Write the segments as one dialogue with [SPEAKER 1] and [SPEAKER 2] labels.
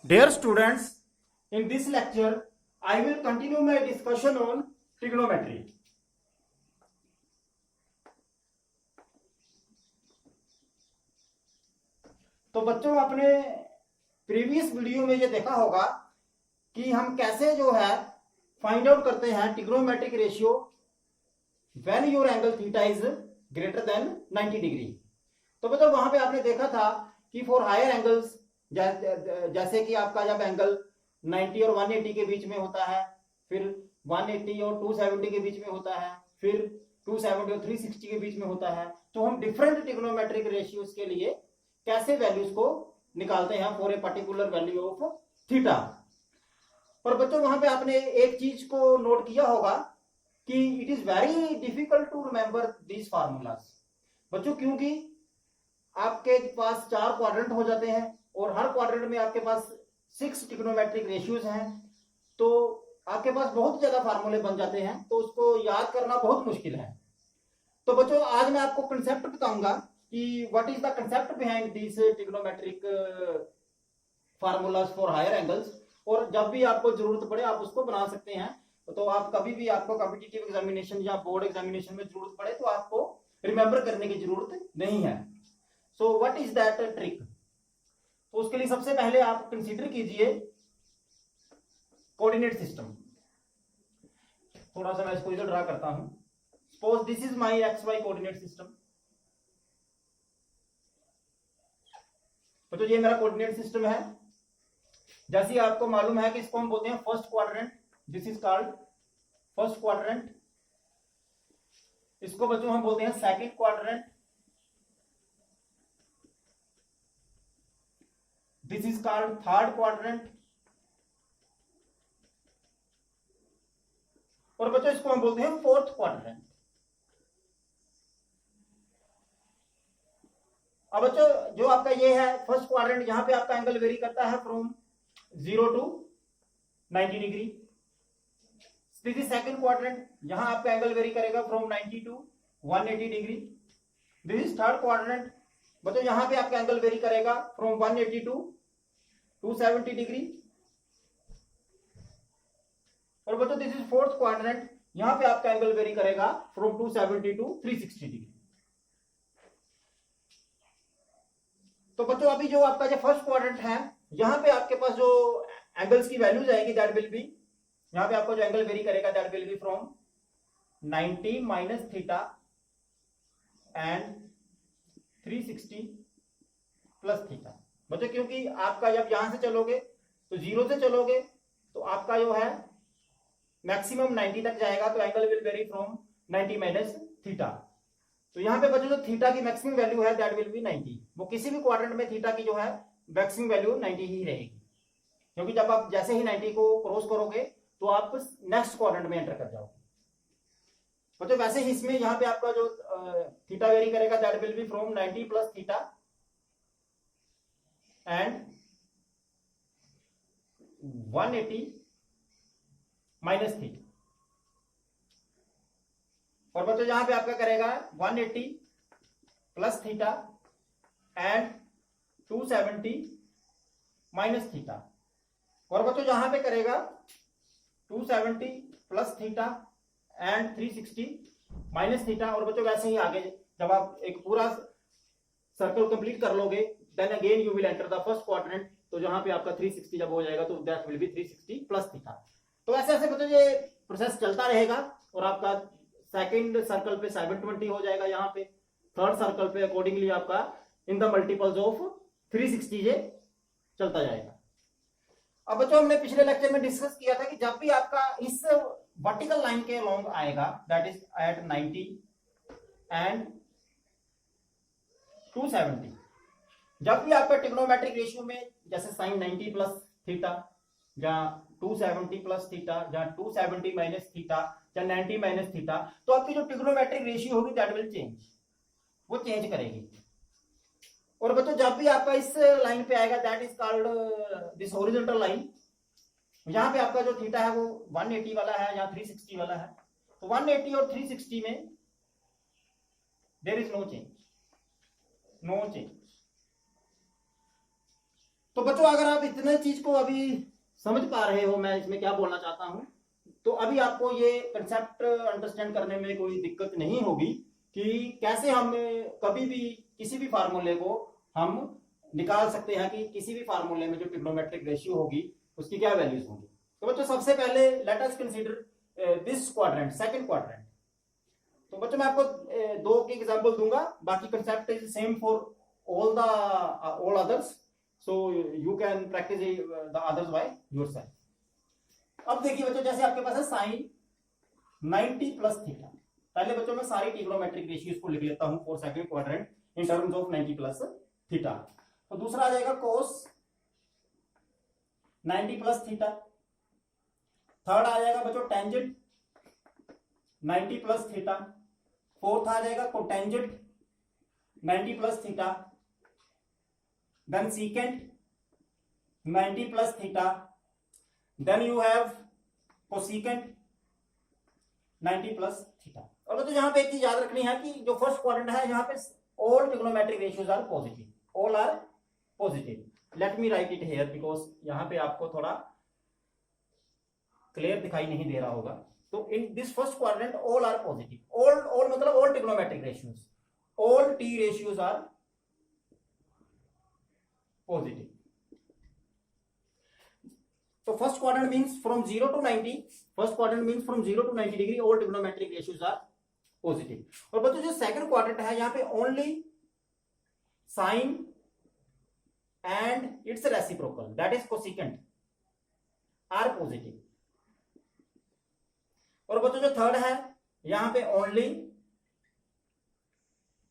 [SPEAKER 1] Dear students, in this lecture, I will continue my discussion on trigonometry. तो बच्चों, आपने previous video में ये देखा होगा कि हम कैसे जो है फाइंड आउट करते हैं trigonometric ratio when your angle theta is greater than 90 degree. तो बच्चों, वहां पे आपने देखा था कि फॉर हायर एंगल्स जैसे कि आपका जब एंगल 90 और 180 के बीच में होता है, फिर 180 और 270 के बीच में होता है, फिर 270 और 360 के बीच में होता है, तो हम डिफरेंट ट्रिग्नोमेट्रिक रेशियोज के लिए कैसे वैल्यूज को निकालते हैं for a particular value of theta. पर बच्चों, वहां पे आपने एक चीज को नोट किया होगा कि it is very difficult to remember these formulas. बच्चों, क्योंकि आपके पास 4 क्वाड्रेंट हो जाते हैं और हर क्वाड्रेंट में आपके पास 6 ट्रिग्नोमेट्रिक रेशियोज हैं, तो आपके पास बहुत ज्यादा फार्मूले बन जाते हैं, तो उसको याद करना बहुत मुश्किल है। तो बच्चों, आज मैं आपको कंसेप्ट बताऊंगा कि what is the concept behind this trigonometric formulas for higher angles, और जब भी आपको जरूरत पड़े आप उसको बना सकते हैं। तो आप कभी भी आपको कॉम्पिटिटिव एग्जामिनेशन या बोर्ड एग्जामिनेशन में जरूरत पड़े तो आपको रिमेंबर करने की जरूरत नहीं है। So what is that trick? तो उसके लिए सबसे पहले आप कंसीडर कीजिए कोऑर्डिनेट सिस्टम। थोड़ा सा मैं इसको इधर ड्रा करता हूं। Suppose this is my X Y coordinate system. तो ये मेरा कोऑर्डिनेट सिस्टम है। जैसे आपको मालूम है कि इसको हम बोलते हैं first quadrant. This is called first quadrant. इसको बच्चों हम बोलते हैं second quadrant. This is called third quadrant. और बच्चों, इसको हम बोलते हैं फोर्थ क्वाड्रेंट। अब बच्चों, जो आपका ये है फर्स्ट क्वाड्रेंट, यहां पे आपका एंगल वेरी करता है from 0 to 90 degree. This is second quadrant, यहां आपका एंगल वेरी करेगा from 90 to 180 degree. This is third quadrant, बच्चों यहां पे आपका एंगल वेरी करेगा फ्रॉम 180 टू 270 डिग्री। और बच्चों, दिस इज फोर्थ क्वाड्रेंट, यहां पे आपका एंगल वेरी करेगा फ्रॉम 270 टू 360 डिग्री। तो बच्चों, अभी जो आपका जो फर्स्ट क्वाड्रेंट है, यहां पे आपके पास जो एंगल्स की वैल्यूज आएगी दैट विल बी, यहां पे आपको जो एंगल वेरी करेगा that will B from 90 minus theta and 360 plus theta. बच्चों, क्योंकि आपका जब यहां से चलोगे तो 0 से चलोगे तो आपका जो है मैक्सिमम 90 तक जाएगा, तो angle will very from 90 minus theta. तो यहां पे बच्चों जो थीटा की मैक्सिमम वैल्यू है दैट विल बी 90। वो किसी भी क्वाड्रेंट में थीटा की जो है मैक्सिमम वैल्यू 90 ही रहेगी, क्योंकि जब आप जैसे ही 90 को क्रॉस करोगे तो आप नेक्स्ट क्वाड्रेंट में एंटर कर जाओगे। बच्चों, वैसे ही इसमें यहां पे आपका जो थीटा वेरी करेगा that will B from 90 plus theta and 180 minus theta. और बच्चों, यहां पे आपका करेगा 180 plus theta and 270 minus theta. और बच्चों, यहां पे करेगा 270 plus theta and 360 minus theta. और बच्चों, वैसे ही आगे जब आप एक पूरा सर्कल कंप्लीट कर लोगे then again you will enter the first quadrant. तो जहां पे आपका 360 जब हो जाएगा तो that will be 360 plus theta. तो ऐसे ऐसे बच्चों ये प्रोसेस चलता रहेगा, और आपका सेकंड सर्कल पे 720 हो जाएगा, यहाँ पे थर्ड सर्कल पे अकॉर्डिंगली आपका इन द मल्टीपल्स ऑफ 360 ये चलता जाएगा। अब बच्चों, हमने पिछले लेक्चर में डिस्कस किया था कि जब भी आपका इस वर्टिकल लाइन के अलोंग आएगा दैट इज एट 90 एंड 270, जब भी आपका ट्रिग्नोमेट्रिक रेशियो में जैसे साइन 90 प्लस थीटा या 270 प्लस थीटा या 270 माइनस थीटा या 90 माइनस थीटा, तो आपकी जो ट्रिग्नोमेट्रिक रेशियो होगी दैट विल चेंज, वो चेंज करेगी। और बच्चों, जब भी आपका इस लाइन पे आएगा that is called this horizontal line, यहां पे आपका जो थीटा है वो 180 वाला है या 360 वाला है। तो 180 और 360 में there is no change, no change. तो बच्चों अगर आप इतने चीज को अभी समझ पा रहे हो मैं इसमें क्या बोलना चाहता हूं, तो अभी आपको ये कंसेप्ट अंडरस्टैंड करने में कोई दिक्कत नहीं होगी कि कैसे हम कभी भी किसी भी फार्मूले को हम निकाल सकते हैं, कि किसी भी फार्मूले में जो ट्रिग्नोमेट्रिक रेशियो होगी उसकी क्या वैल्यूज होंगी। तो बच्चों सबसे पहले let us consider this quadrant, second quadrant. तो बच्चों मैं आपको दो के एग्जांपल दूंगा, बाकी concept is same for all others, so you can practice the others by yourself. अब देखिए बच्चों, जैसे आपके पास है साइन 90 प्लस थीटा। पहले बच्चों मैं सारी ट्रिग्नोमेट्रिक रेशियोज को लिख लेता हूं for second quadrant in terms of 90 plus theta. तो दूसरा आ जाएगा कोस 90 प्लस थीटा। थर्ड आ जाएगा बच्चों टेंजेंट 90 प्लस थीटा। फोर्थ आ जाएगा cotangent 90 plus theta. Then secant 90 plus theta. Then you have cosecant 90 plus theta. और बच्चों यहां पे एक चीज याद रखनी है कि जो फर्स्ट क्वाड्रेंट है यहां पे all trigonometric ratios are positive, all are positive. Let me write it here because यहां पे आपको थोड़ा क्लियर दिखाई नहीं दे रहा होगा। तो in this first quadrant all are positive. All मतलब all trigonometric ratios, all T ratios are positive. तो first quadrant means from 0 to 90, first quadrant means from 0 to 90 degree all trigonometric ratios are positive. और बच्चों जो second quadrant है यहां पे only sine and its reciprocal that is cosecant are positive. और बच्चों जो थर्ड है यहां पे only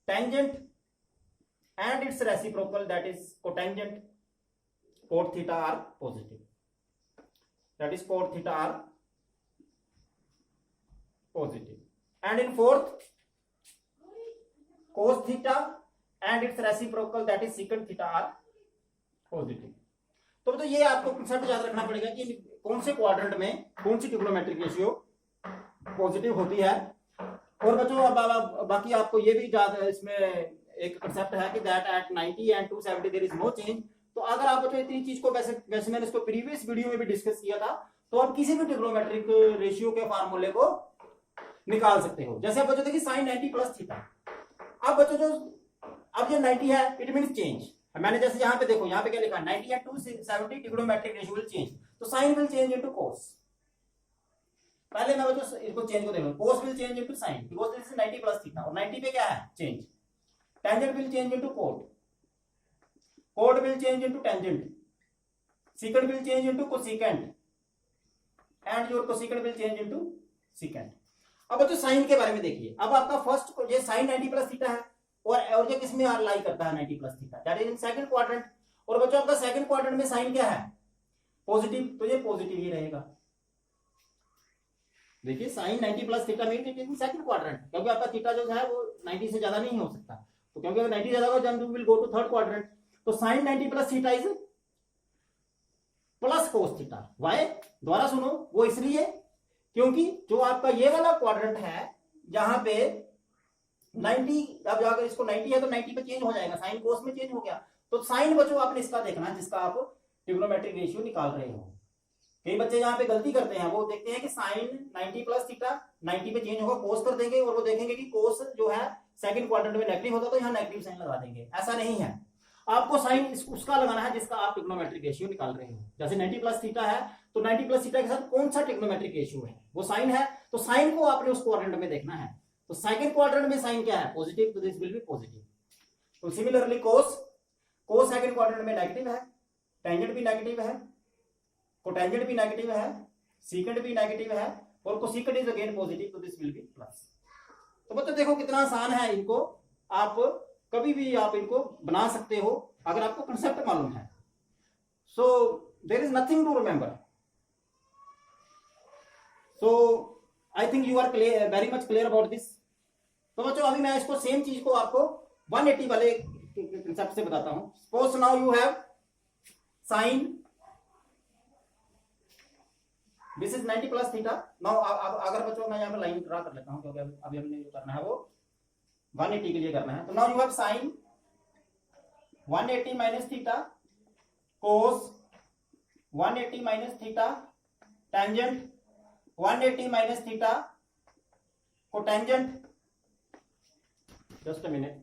[SPEAKER 1] tangent and its reciprocal that is cotangent cot theta are positive, that is cot theta are positive. And in fourth cos theta and its reciprocal that is secant theta are positive. तो ये आपको concept याद रखना पड़ेगा कि कौन से quadrant में कौन सी ट्रिग्नोमेट्रिक रेशियो पॉजिटिव होती है। और बच्चों अब बाकी आपको ये भी याद है, इसमें एक कंसेप्ट है कि that at 90 and 270 there is no change. तो अगर आप बच्चों इतनी चीज को वैसे मैंने इसको प्रीवियस वीडियो में भी डिस्कस किया था, तो आप किसी भी ट्रिग्नोमेट्रिक रेशियो के फार्मूले को निकाल सकते हो। जैसे आप बच्चों देखिए साइन 90 प्लस थीटा। अब बच्चों जो अब ये 90 है इट मींस चेंज। मैंने जैसे यहाँ पे देखो, यहाँ पे क्या लिखा है 90 and 270 trigonometric ratio will change. तो sine will change into cos. पहले मैं बच्चों इसको चेंज को देखो, cos will change into sine because this is 90 plus theta और 90 पे क्या है change. Tangent will change into cot, cot will change into tangent, secant will change into cosecant and your cosecant will change into secant. अब बच्चों sign के बारे में देखिए। अब आपका फर्स्ट ये साइन 90 प्लस थीटा है और ये किसमें लाई करता है 90 plus theta, that is in second quadrant. और बच्चों आपका सेकंड क्वाड्रेंट में साइन क्या है पॉजिटिव, तो ये पॉजिटिव ही रहेगा। देखिए sine 90 plus theta mean it is in second quadrant, क्योंकि आपका थीटा जो है वो 90 से ज्यादा नहीं हो सकता। तो क्योंकि अगर 90 ज्यादा होगा then we will go to third quadrant. तो sine 90 plus theta is plus cos theta. वाई द्वारा सुनो, वो इसलिए क्योंकि जो आपका ये वाला क्वाड्रेंट है जहां पे 90, अब अगर इसको 90 है तो 90 पे चेंज हो जाएगा, साइन कोस में चेंज हो गया। तो साइन बच्चों आपने इसका देखना है जिसका आप ट्रिग्नोमेट्रिक रेशियो निकाल रहे हो। कई बच्चे यहाँ पे गलती करते हैं, वो देखते हैं कि साइन 90 प्लस थीटा 90 पे चेंज होगा, कोस कर देंगे और वो देखेंगे कि कोस जो है सेकंड क्वाड्रेंट में नेगेटिव होता तो यहाँ नेगेटिव साइन लगा देंगे। ऐसा नहीं है, आपको साइन उसका लगाना है जिसका आप ट्रिग्नोमेट्रिक रेशियो निकाल रहे हो। जैसे 90 प्लस थीटा है तो 90 प्लस थीटा के साथ कौन सा ट्रिग्नोमेट्रिक रेशियो है, वो साइन है। तो साइन को आपने उस क्वाड्रेंट में देखना है। तो सेकंड क्वाड्रेंट में साइन क्या है पॉजिटिव, तो दिस विल बी पॉजिटिव। तो सिमिलरली कोस सेकंड क्वाड्रेंट में नेगेटिव है, टेंजेंट भी नेगेटिव है, कोटेंजेंट भी नेगेटिव है, सीकेंट भी नेगेटिव है और कोसेकेंट इज अगेन पॉजिटिव, तो दिस विल बी प्लस। तो बच्चों देखो कितना आसान है, इनको आप कभी भी आप इनको बना सकते हो अगर आपको कंसेप्ट मालूम है। So there is nothing to remember. So I think you are clear, very much clear about this. तो बच्चों अभी मैं इसको सेम चीज को आपको 180 वाले कंसेप्ट से बताता हूं। Suppose now you have sine this is 90 plus theta. Now अगर बच्चों मैं यहाँ पे लाइन ड्रा कर लेता हूं क्योंकि अभी हमने जो करना है वो 180 के लिए करना है। तो now you have sine 180 minus theta cos 180 minus theta, tangent 180 minus theta, cotangent, just a minute,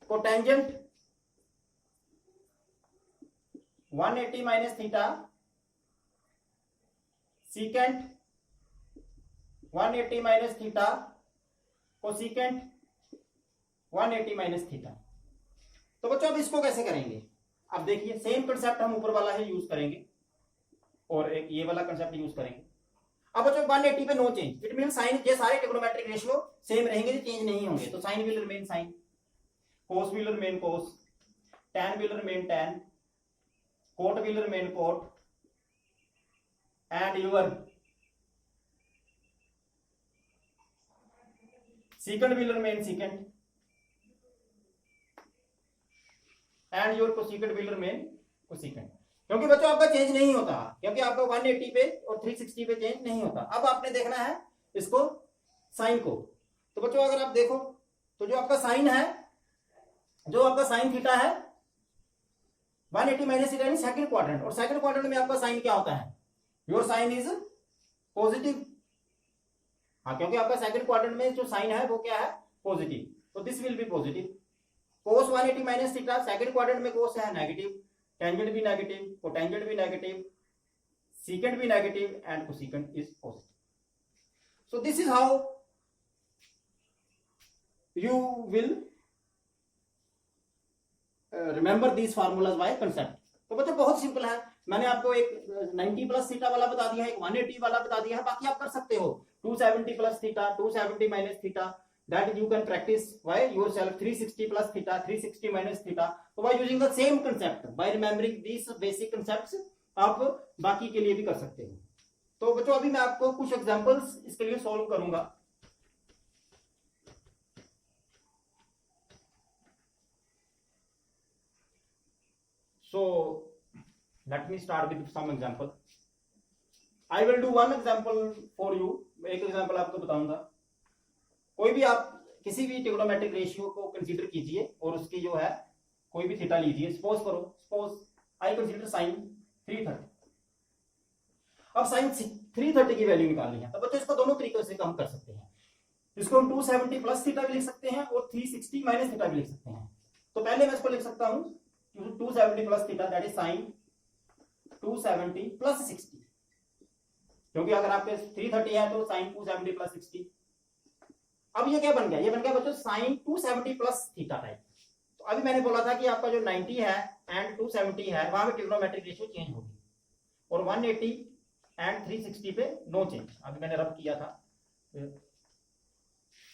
[SPEAKER 1] cotangent 180 minus theta, secant 180 minus theta, cosecant 180 minus theta। तो बच्चों अब इसको कैसे करेंगे? अब देखिए सेम कंसेप्ट हम ऊपर वाला ही यूज करेंगे और एक ये वाला कंसेप्ट यूज करेंगे। अब बच्चों 180 पे no change, it mean sine ये सारे ट्रिग्नोमेट्रिक रेशियो सेम रहेंगे, चेंज नहीं होंगे। तो sine will remain sine, cos will remain cos, tan will remain tan, cot will remain cot, and your secant will remain secant and your cosecant will remain cosecant। क्योंकि बच्चों आपका change नहीं होता, क्योंकि आपका 180 पे और 360 पे चेंज नहीं होता। अब आपने देखना है इसको साइन को। तो बच्चों अगर आप देखो तो जो आपका साइन है, जो आपका साइन थीटा है 180 माइनस थीटा सेकंड क्वाड्रेंट, और सेकंड क्वाड्रेंट में आपका साइन क्या होता है? Your sine is positive. हाँ, क्योंकि आपका सेकंड क्वाड्रेंट में जो साइन है वो क्या है? पॉजिटिव। तो this will be positive. Cos 180 minus theta, second quadrant में कोस है नेगेटिव, टेंजेंट भी नेगेटिव, कोटेंजेंट भी नेगेटिव, secant भी negative and cosecant is positive. So this is how you will remember these formulas by concept. तो बच्चों बहुत simple है, मैंने आपको एक 90 प्लस थीटा वाला बता दिया है, एक 180 वाला बता दिया है, बाकी आप कर सकते हो 270 plus theta, 270 minus theta, that you can practice by yourself, 360 plus theta, 360 minus theta। so by using the same concept, by remembering these basic concepts आप बाकी के लिए भी कर सकते हो। तो बच्चों अभी मैं आपको कुछ एग्जांपल्स इसके लिए सॉल्व करूंगा। So let me start with some example. I will do one example for you। मैं एक एग्जांपल आपको बताऊंगा। कोई भी आप किसी भी ट्रिग्नोमेट्रिक रेशियो को कंसीडर कीजिए और उसकी जो है कोई भी थीटा लीजिए। Suppose I consider sine 330। अब साइन 330 की वैल्यू निकालनी है, तो बच्चों इसको दोनों तरीकों से हम कर सकते हैं। इसको हम 270 प्लस थीटा भी लिख सकते हैं और 360 माइनस थीटा भी लिख सकते हैं। तो पहले मैं इसको लिख सकता हूं 270 plus theta, that is sine 270 plus 60, क्योंकि अगर आपके 330 है तो साइन 270 प्लस 60। अब ये क्या बन गया? ये बन गया बच्चों साइन 270 प्लस थीटा टाइप। तो अभी मैंने बोला था कि आपका जो 90 है एंड 270 है वहां पे ट्रिग्नोमेट्रिक रेशियो चेंज होगी, और 180 एंड 360 पे नो चेंज। अभी मैंने रब किया था,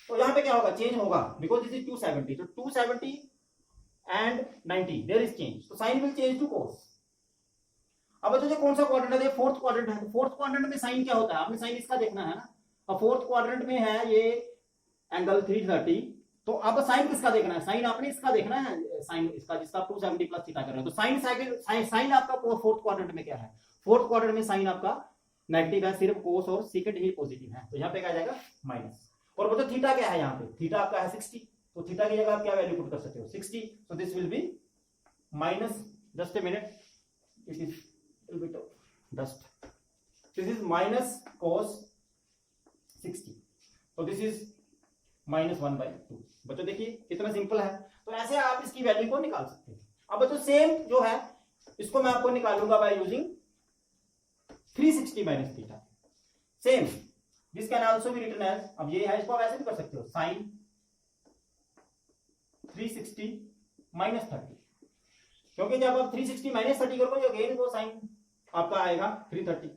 [SPEAKER 1] तो यहां पे क्या होगा? चेंज होगा, बिकॉज दिस इज 270। तो 270 एंड 90 देयर इज चेंज, तो साइन विल चेंज टू कोस। अब बच्चों कौन सा क्वाड्रेंट है? फोर्थ क्वाड्रेंट है। फोर्थ क्वाड्रेंट में साइन क्या होता है? आपने साइन इसका देखना है ना। अब फोर्थ क्वाड्रेंट में है ये एंगल 330, तो अब साइन किसका देखना है? साइन आपने इसका देखना है, साइन इसका जिसका 270 प्लस थीटा कर रहे हो। तो साइन आपका फोर्थ क्वाड्रेंट में क्या है? फोर्थ क्वाड्रेंट में साइन आपका नेगेटिव है, सिर्फ कोस और सेकंड ही पॉजिटिव है, तो यहाँ पे क्या जाएगा? माइनस। और बच्चों थीटा क्या है? यहाँ पे थीटा आपका है 60, तो थीटा की जगह आप क्या वैल्यू पुट कर सकते हो? 60। So this will B minus, just a minute, it is dust, this is minus cos 60, तो दिस इज -1/2। बच्चों देखिए कितना सिंपल है। तो ऐसे आप इसकी वैल्यू को निकाल सकते हैं। अब बच्चों सेम जो है इसको मैं आपको निकालूंगा by using 360 minus theta. Same this can also be written as, अब ये है, इसको आप ऐसे भी कर सकते हो, साइन 360 माइनस 30, क्योंकि जब आप 360 माइनस 30 करोगे अगेन वो साइन आपका आएगा 330।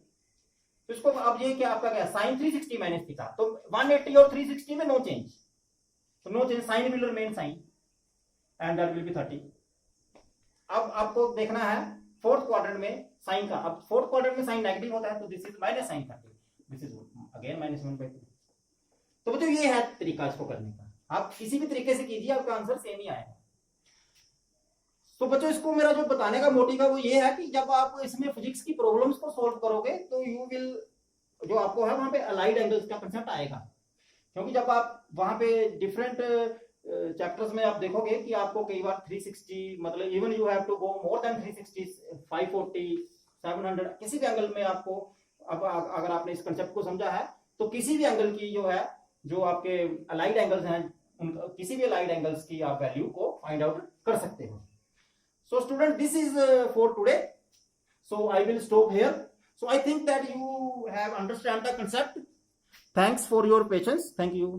[SPEAKER 1] तो इसको अब ये क्या आपका क्या? साइन 360 माइनस थीटा, तो 180 और 360 में नो चेंज, तो no change, sine will remain sine and that will be 30। अब आपको देखना है फोर्थ क्वाड्रेंट में साइन का। अब फोर्थ क्वाड्रेंट में साइन नेगेटिव होता है, तो this is minus sine 30, this is again -1/2। तो बच्चों ये है तरीका इसको करने का। आप किसी भी तरीके से कीजिए, आपका आंसर सेम ही आएगा। तो बच्चों इसको मेरा जो बताने का मोटिव है वो ये है कि जब आप इसमें फिजिक्स की प्रॉब्लम्स को सॉल्व करोगे तो यू विल, जो आपको है वहां पे अलाइड एंगल्स का कंसेप्ट आएगा, क्योंकि जब आप वहां पे डिफरेंट चैप्टर्स में आप देखोगे कि आपको कई बार 360 मतलब even you have to go more than 360, 540, 700 किसी भी एंगल में आपको, अब अगर आपने इस कंसेप्ट को समझा है तो किसी भी एंगल की जो है, जो आपके अलाइड एंगल्स हैं, किसी भी अलाइड एंगल्स की आप वैल्यू को फाइंड आउट कर सकते हो. So student, this is for today. So I will stop here. So I think that you have understand the concept. Thanks for your patience. Thank you.